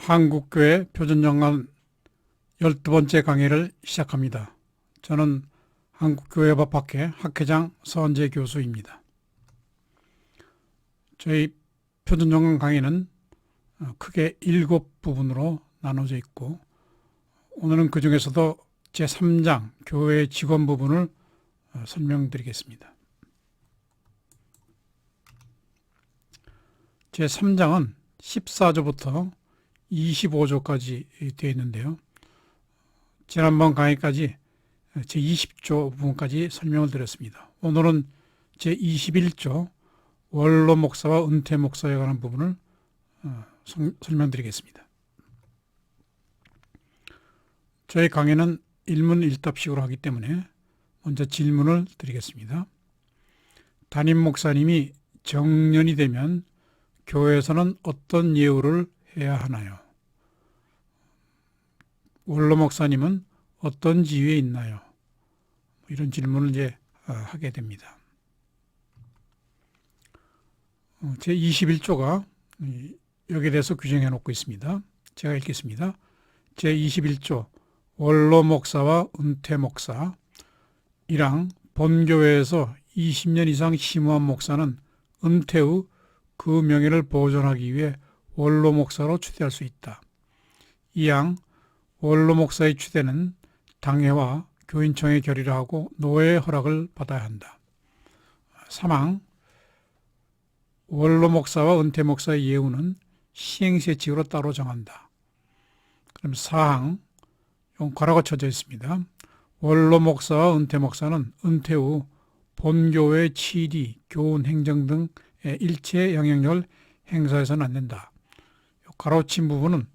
한국교회 표준정관 12번째 강의를 시작합니다. 저는 한국교회법학회 학회장 서은재 교수입니다. 저희 표준정관 강의는 크게 7부분으로 나눠져 있고, 오늘은 그 중에서도 제3장 교회 직원 부분을 설명드리겠습니다. 제3장은 14조부터 25조까지 되어 있는데요. 지난번 강의까지 제20조 부분까지 설명을 드렸습니다. 오늘은 제21조 원로 목사와 은퇴 목사에 관한 부분을 설명드리겠습니다. 저희 강의는 일문일답식으로 하기 때문에 먼저 질문을 드리겠습니다. 담임 목사님이 정년이 되면 교회에서는 어떤 예우를 해야 하나요? 원로 목사님은 어떤 지위에 있나요? 이런 질문을 이제 하게 됩니다. 제21조가 여기에 대해서 규정해 놓고 있습니다. 제가 읽겠습니다. 제21조 원로 목사와 은퇴 목사 1항 본교회에서 20년 이상 심우한 목사는 은퇴 후 그 명예를 보존하기 위해 원로 목사로 추대할 수 있다. 2항 원로 목사의 추대는 당회와 교인청의 결의를 하고 노회의 허락을 받아야 한다. 3항 원로 목사와 은퇴 목사의 예우는 시행세칙으로 따로 정한다. 그럼 4항 괄호가 쳐져 있습니다. 원로 목사와 은퇴 목사는 은퇴 후 본교회 치리, 교훈, 행정 등의 일체 영향력을 행사해서는 안 된다. 괄호친 부분은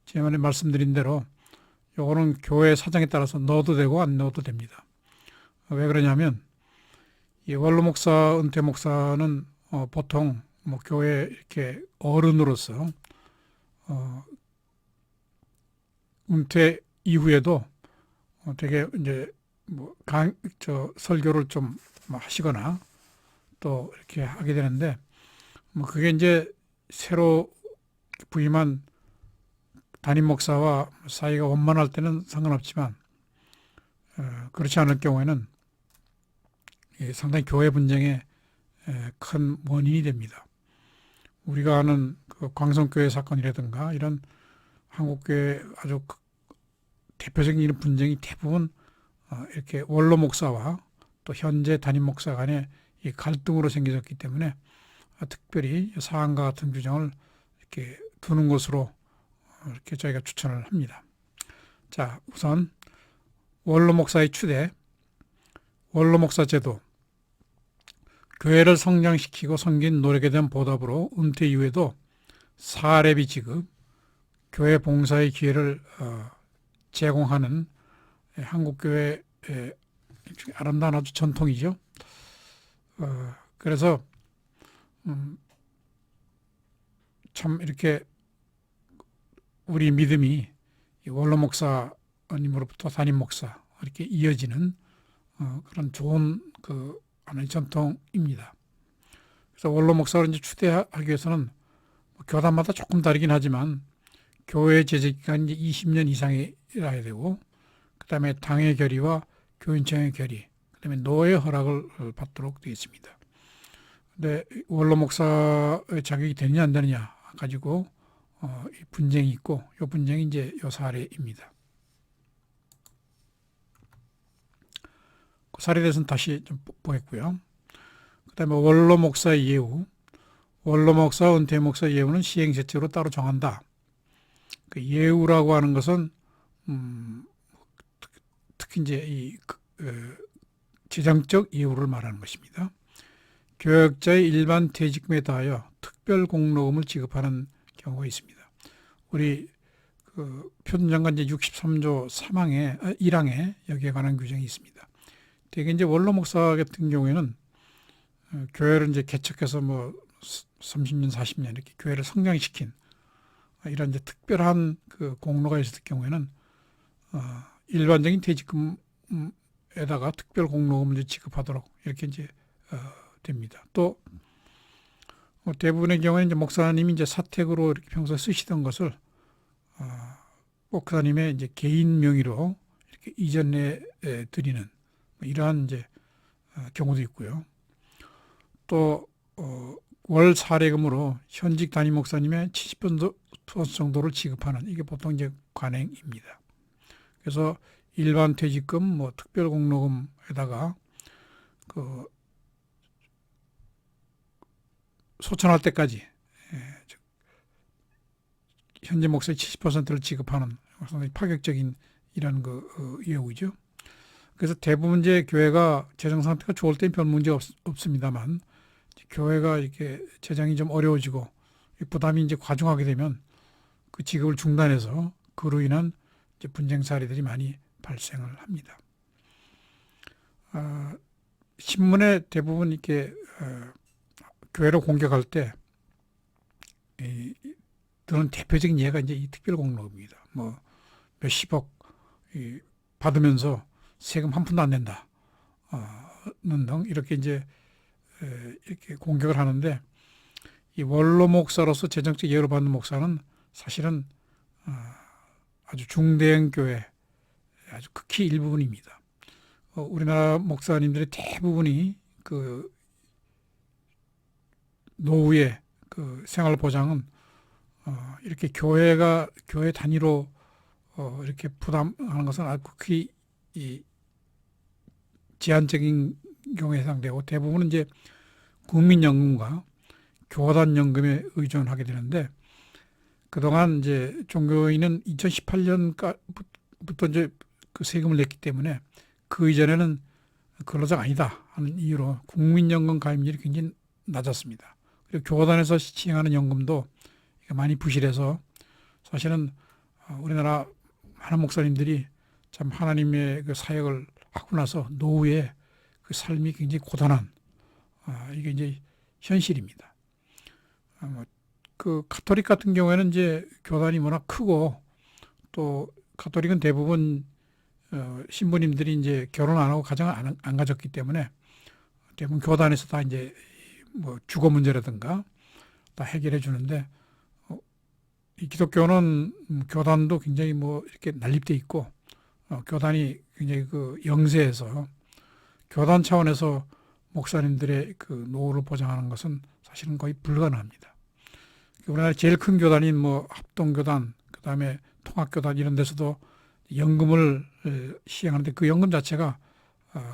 제가 말씀드린 대로 요거는 교회 사정에 따라서 넣어도 되고 안 넣어도 됩니다. 왜 그러냐면 이 원로 목사, 은퇴 목사는 보통 교회 이렇게 어른으로서 은퇴 이후에도 되게 이제 설교를 좀 하시거나 또 이렇게 하게 되는데, 그게 이제 새로 부임한 담임 목사와 사이가 원만할 때는 상관없지만, 그렇지 않을 경우에는 상당히 교회 분쟁의 큰 원인이 됩니다. 우리가 아는 그 광성교회 사건이라든가 이런 한국교회 아주 대표적인 이런 분쟁이 대부분 이렇게 원로 목사와 또 현재 담임 목사 간의 이 갈등으로 생겨졌기 때문에 특별히 사항과 같은 규정을 이렇게 두는 것으로 이렇게 저희가 추천을 합니다. 자, 우선 원로 목사의 추대, 원로 목사 제도, 교회를 성장시키고 섬긴 노력에 대한 보답으로 은퇴 이후에도 사례비 지급, 교회 봉사의 기회를 제공하는 한국교회의 아름다운 아주 전통이죠. 그래서 참 이렇게 우리 믿음이 원로 목사님으로부터 담임 목사 이렇게 이어지는 그런 좋은 하나의 전통입니다. 그래서 원로 목사를 이제 추대하기 위해서는 교단마다 조금 다르긴 하지만 교회 재직 기간이 20년 이상이라야 되고, 그 다음에 당회 결의와 교인청의 결의, 그 다음에 노회 허락을 받도록 되어 있습니다. 근데 원로 목사의 자격이 되느냐 안 되느냐 가지고 분쟁이 있고, 이 분쟁이 이제 이 사례입니다. 그 사례에 대해서는 다시 좀 보겠고요. 그 다음에 원로 목사의 예우, 원로 목사, 은퇴 목사의 예우는 시행세칙으로 따로 정한다. 그 예우라고 하는 것은 특히 이제 이 재정적 예우를 말하는 것입니다. 교역자의 일반 퇴직금에 더하여 특별 공로금을 지급하는 경우가 있습니다. 우리 표준정관 제63조 1항에 여기에 관한 규정이 있습니다. 대개 이제 원로 목사 같은 경우에는 교회를 이제 개척해서 30년, 40년 이렇게 교회를 성장시킨 이런 이제 특별한 그 공로가 있을 경우에는 일반적인 퇴직금에다가 특별 공로금을 지급하도록 이렇게 이제 됩니다. 또 대부분의 경우에는 이제 목사님이 이제 사택으로 이렇게 평소에 쓰시던 것을 목사님의 이제 개인 명의로 이렇게 이전해 드리는 이러한 이제 경우도 있고요. 또 월 사례금으로 현직 담임 목사님의 70% 정도를 지급하는 이게 보통 이제 관행입니다. 그래서 일반 퇴직금, 뭐 특별 공로금에다가 그 소천할 때까지 현재 목사의 70%를 지급하는 상당히 파격적인 이런 예우죠. 그래서 대부분 이제 교회가 재정 상태가 좋을 때는 별 문제 없습니다만 교회가 이렇게 재정이 좀 어려워지고 부담이 이제 과중하게 되면 그 지급을 중단해서 그로 인한 이제 분쟁 사례들이 많이 발생을 합니다. 신문에 대부분 이렇게 교회를 공격할 때 드는 대표적인 예가 이제 이 특별공로입니다. 뭐 몇십억 받으면서 세금 한 푼도 안 낸다. 는 등 이렇게 이제 이렇게 공격을 하는데 이 원로 목사로서 재정적 예우를 받는 목사는 사실은 아주 중대형 교회 아주 극히 일부분입니다. 우리나라 목사님들의 대부분이 그 노후의 그 생활 보장은 이렇게 교회 단위로 이렇게 부담하는 것은 아주 극히 제한적인 경우에 해당되고 대부분은 이제 국민연금과 교단연금에 의존하게 되는데 그동안 이제 종교인은 2018년부터 이제 그 세금을 냈기 때문에 그 이전에는 근로자가 아니다 하는 이유로 국민연금 가입률이 굉장히 낮았습니다. 그리고 교단에서 시행하는 연금도 많이 부실해서 사실은 우리나라 많은 목사님들이 참 하나님의 그 사역을 하고 나서 노후에 그 삶이 굉장히 고단한 이게 이제 현실입니다. 그 가톨릭 같은 경우에는 이제 교단이 워낙 크고 또 가톨릭은 대부분 신부님들이 이제 결혼 안 하고 가정을 안 가졌기 때문에 대부분 교단에서 다 이제 뭐 주거 문제라든가 다 해결해 주는데 이 기독교는 교단도 굉장히 뭐 이렇게 난립돼 있고 교단이 굉장히 그 영세해서 교단 차원에서 목사님들의 그 노후를 보장하는 것은 사실은 거의 불가능합니다. 우리나라 제일 큰 교단인 뭐 합동교단, 그 다음에 통합교단 이런 데서도 연금을 시행하는데 그 연금 자체가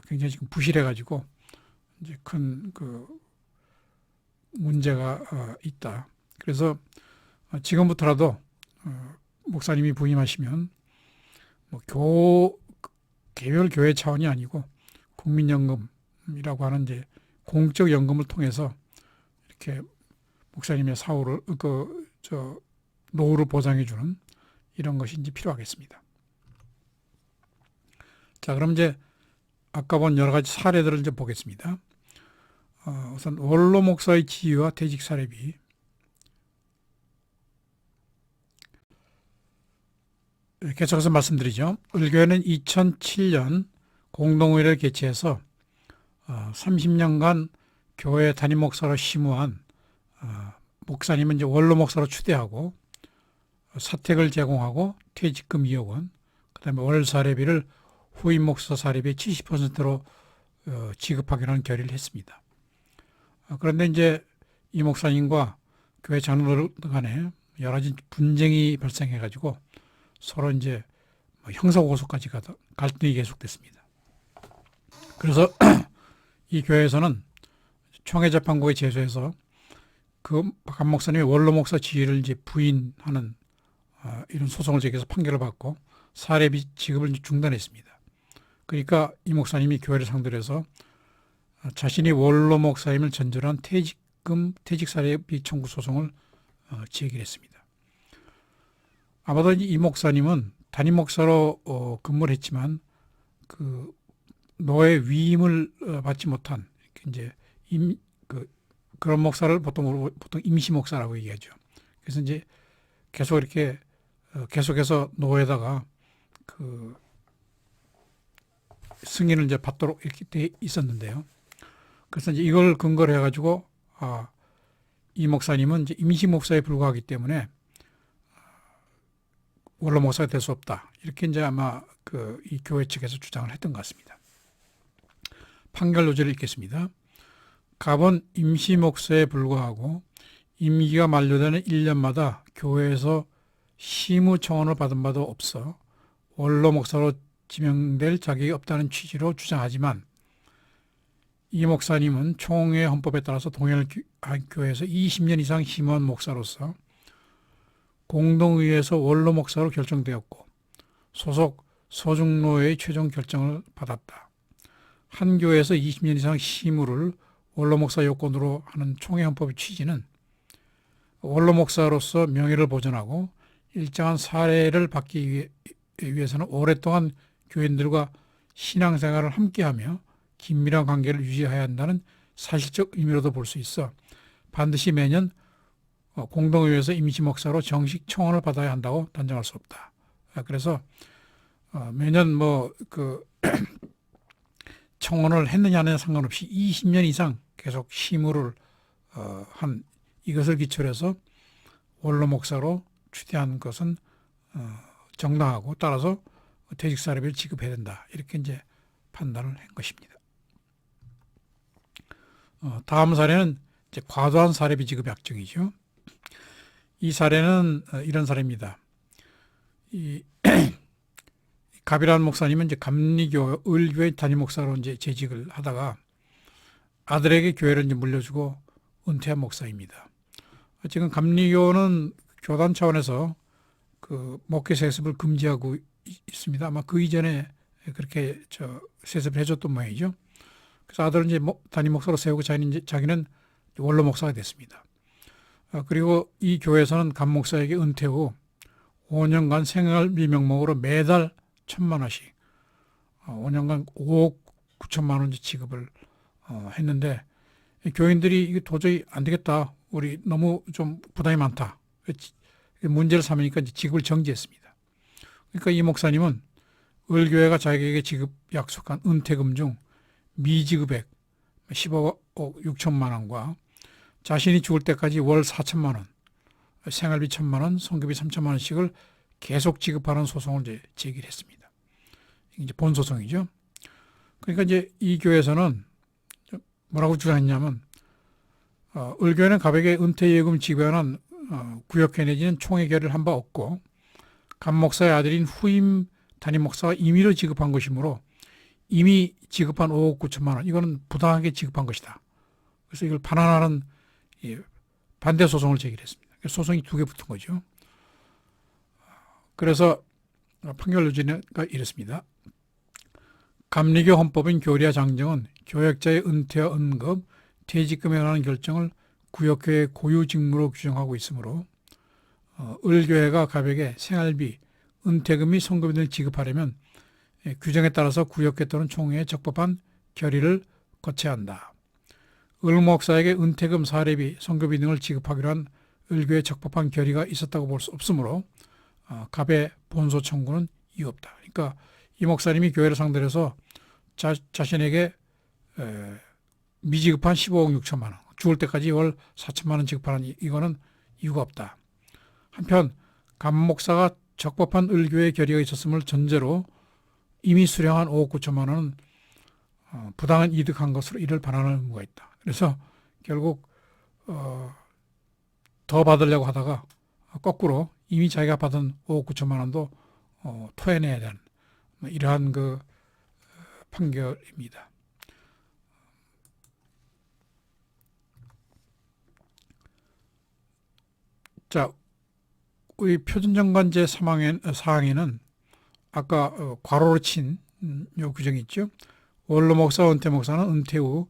굉장히 지금 부실해가지고 이제 큰 그 문제가 있다. 그래서 지금부터라도 목사님이 부임하시면 뭐 개별 교회 차원이 아니고 국민연금이라고 하는 이제 공적 연금을 통해서 이렇게 목사님의 노후를 보장해주는 이런 것이 이제 필요하겠습니다. 자, 그럼 이제 아까 본 여러 가지 사례들을 이제 보겠습니다. 우선 원로 목사의 지위와 퇴직 사례비. 계속해서 말씀드리죠. 을교회는 2007년 공동의회를 개최해서 30년간 교회 담임 목사로 심우한 목사님은 이제 원로 목사로 추대하고 사택을 제공하고 퇴직금 2억 원, 그다음에 월 사례비를 후임 목사 사례비의 70%로 지급하기로 하는 결의를 했습니다. 그런데 이제 이 목사님과 교회 장로들 간에 여러 가지 분쟁이 발생해가지고 서로 이제 형사고소까지 가다 갈등이 계속됐습니다. 그래서 이 교회에서는 총회재판국에 제소해서 그 박 목사님의 원로 목사 지위를 이제 부인하는 이런 소송을 제기해서 판결을 받고 사례비 지급을 중단했습니다. 그러니까 이 목사님이 교회를 상대로 해서 자신이 원로 목사임을 전제로 한 퇴직 사례비 청구 소송을 제기했습니다. 아마도 이 목사님은 담임 목사로 근무를 했지만 그 노예 위임을 받지 못한 이제 그런 목사를 보통 임시 목사라고 얘기하죠. 그래서 이제 계속 이렇게 계속해서 노예에다가 그 승인을 이제 받도록 이렇게 돼 있었는데요. 그래서 이제 이걸 근거로 해가지고 이 목사님은 이제 임시 목사에 불과하기 때문에 원로 목사가 될 수 없다. 이렇게 이제 아마 이 교회 측에서 주장을 했던 것 같습니다. 판결 노지를 읽겠습니다. 갑은 임시 목사에 불과하고 임기가 만료되는 1년마다 교회에서 심의 청원을 받은 바도 없어 원로 목사로 지명될 자격이 없다는 취지로 주장하지만 이 목사님은 총회 헌법에 따라서 동해안 교회에서 20년 이상 힘원 목사로서 공동의회에서 원로 목사로 결정되었고 소속 소중노회의 최종 결정을 받았다. 한 교회에서 20년 이상 심의를 원로 목사 요건으로 하는 총회 헌법의 취지는 원로 목사로서 명예를 보존하고 일정한 사례를 받기 위해서는 오랫동안 교인들과 신앙생활을 함께하며 긴밀한 관계를 유지해야 한다는 사실적 의미로도 볼 수 있어 반드시 매년 공동의회에서 임시 목사로 정식 청원을 받아야 한다고 단정할 수 없다. 그래서 매년 청원을 했느냐 안 했느냐 상관없이 20년 이상 계속 심의를 한 이것을 기초로 해서 원로 목사로 추대한 것은 정당하고 따라서 퇴직 사례비를 지급해야 된다. 이렇게 이제 판단을 한 것입니다. 다음 사례는 이제 과도한 사례비 지급 약정이죠. 이 사례는 이런 사례입니다. 이 갑이라는 목사님은 이제 감리교 을교회 담임 목사로 이제 재직을 하다가 아들에게 교회를 이제 물려주고 은퇴한 목사입니다. 지금 감리교는 교단 차원에서 목회 세습을 금지하고 있습니다. 아마 그 이전에 그렇게 세습을 해줬던 모양이죠. 그래서 아들은 이제 담임 목사로 세우고 자기는 원로 목사가 됐습니다. 그리고 이 교회에서는 감 목사에게 은퇴 후 5년간 생활비 명목으로 매달 1,000만 원씩 5년간 5억 9천만 원 지급을 했는데 교인들이 이게 도저히 안 되겠다. 우리 너무 좀 부담이 많다. 문제를 삼으니까 이제 지급을 정지했습니다. 그러니까 이 목사님은 을교회가 자기에게 지급 약속한 은퇴금 중 미지급액 15억 6천만 원과 자신이 죽을 때까지 월 4천만 원, 생활비 1,000만 원, 성교비 3천만 원씩을 계속 지급하는 소송을 이제 제기를 했습니다. 이제 본소송이죠. 그러니까 이제 이 교회에서는 뭐라고 주장했냐면 을교회는 갑에게 은퇴예금 지급에 관한 구역회 내지는 총회 결의를 한 바 없고 감 목사의 아들인 후임 담임 목사가 임의로 지급한 것이므로 이미 지급한 5억 9천만 원 이거는 부당하게 지급한 것이다. 그래서 이걸 반환하는 반대 소송을 제기를 했습니다. 소송이 2개 붙은 거죠. 그래서 판결 요지가 이렇습니다. 감리교 헌법인 교리와 장정은 교역자의 은퇴와 은급, 퇴직금에 관한 결정을 구역회의 고유 직무로 규정하고 있으므로 을교회가 갑에게 생활비, 은퇴금 및 성급비 등을 지급하려면 규정에 따라서 구역회 또는 총회에 적법한 결의를 거쳐야 한다. 을목사에게 은퇴금, 사례비, 성급비 등을 지급하기로 한 을교회의 적법한 결의가 있었다고 볼 수 없으므로 갑의 본소 청구는 이유 없다. 그러니까 이 목사님이 교회를 상대로 해서 자신에게 미지급한 15억 6천만 원, 죽을 때까지 월 4천만 원 지급하는 이거는 이유가 없다. 한편 감 목사가 적법한 을교회의 결의가 있었음을 전제로 이미 수령한 5억 9천만 원은 부당한 이득한 것으로 이를 반환할 의무가 있다. 그래서 결국 더 받으려고 하다가 거꾸로 이미 자기가 받은 5억 9천만 원도 토해내야 되는 이러한 판결입니다. 자, 우리 표준정관제 사항에는 아까 괄호로 친 요 규정이 있죠. 원로 목사, 은퇴 목사는 은퇴 후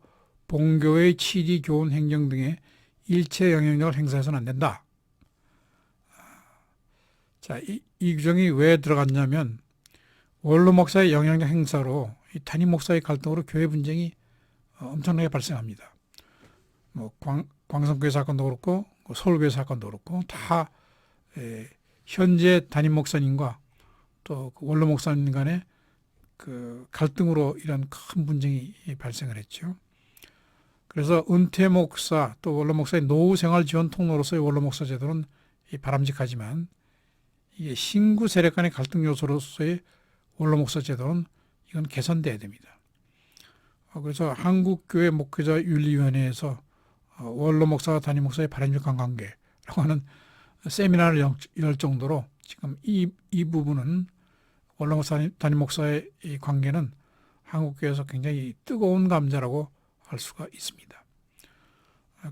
본교의 치리, 교훈, 행정 등의 일체 영향력을 행사해서는 안 된다. 자, 이 규정이 왜 들어갔냐면 원로 목사의 영향력 행사로 이 담임 목사의 갈등으로 교회 분쟁이 엄청나게 발생합니다. 광성교회 사건도 그렇고 서울교회 사건도 그렇고 다 현재 담임 목사님과 또 원로 목사님 간의 갈등으로 이런 큰 분쟁이 발생을 했죠. 그래서 은퇴 목사 또 원로 목사의 노후 생활 지원 통로로서의 원로 목사 제도는 바람직하지만 이게 신구 세력 간의 갈등 요소로서의 원로 목사 제도는 이건 개선돼야 됩니다. 그래서 한국교회 목회자 윤리위원회에서 원로 목사와 단임 목사의 바람직한 관계라고 하는 세미나를 열 정도로 지금 이 부분은 원로 목사 단임 목사의 이 관계는 한국교회에서 굉장히 뜨거운 감자라고 할 수가 있습니다.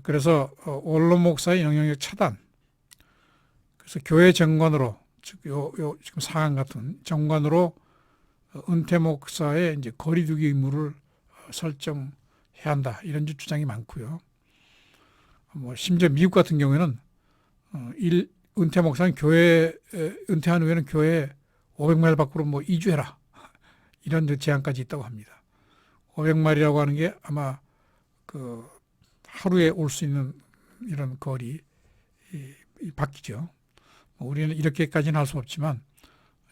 그래서 원로 목사의 영향력 차단, 그래서 교회 정관으로 즉 지금 사안 같은 정관으로 은퇴 목사의 이제 거리두기 의무를 설정해야 한다, 이런 주장이 많고요. 심지어 미국 같은 경우에는 은퇴 목사는 교회 은퇴한 후에는 교회 500마일 밖으로 이주해라, 이런 제한까지 있다고 합니다. 500마일이라고 하는 게 아마 그 하루에 올 수 있는 이런 거리 바뀌죠. 우리는 이렇게까지는 할 수 없지만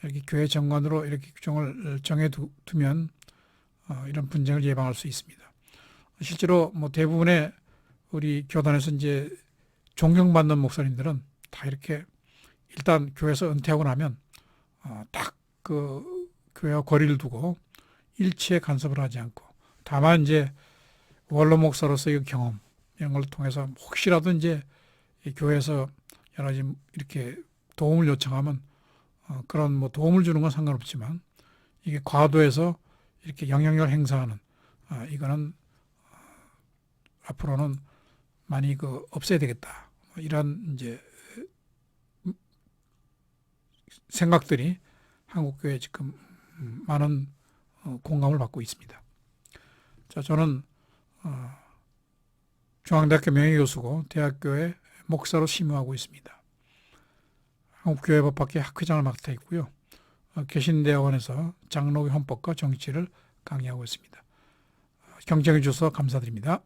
이렇게 교회 정관으로 이렇게 규정을 정해두면 이런 분쟁을 예방할 수 있습니다. 실제로 대부분의 우리 교단에서 이제 존경받는 목사님들은 다 이렇게 일단 교회에서 은퇴하고 나면 딱 그 교회와 거리를 두고 일체에 간섭을 하지 않고, 다만 이제 원로 목사로서의 경험 이런 걸 통해서 혹시라도 이제 교회에서 여러 가지 이렇게 도움을 요청하면 그런 도움을 주는 건 상관없지만 이게 과도해서 이렇게 영향력을 행사하는 이거는 앞으로는 많이 없애야 되겠다, 이런 이제 생각들이 한국교회에 지금 많은 공감을 받고 있습니다. 자, 저는 중앙대학교 명예교수고 대학교에 목사로 심의하고 있습니다. 한국교회법학회 학회장을 맡아 있고요. 개신대학원에서 장로교 헌법과 정치를 강의하고 있습니다. 경청해 주셔서 감사드립니다.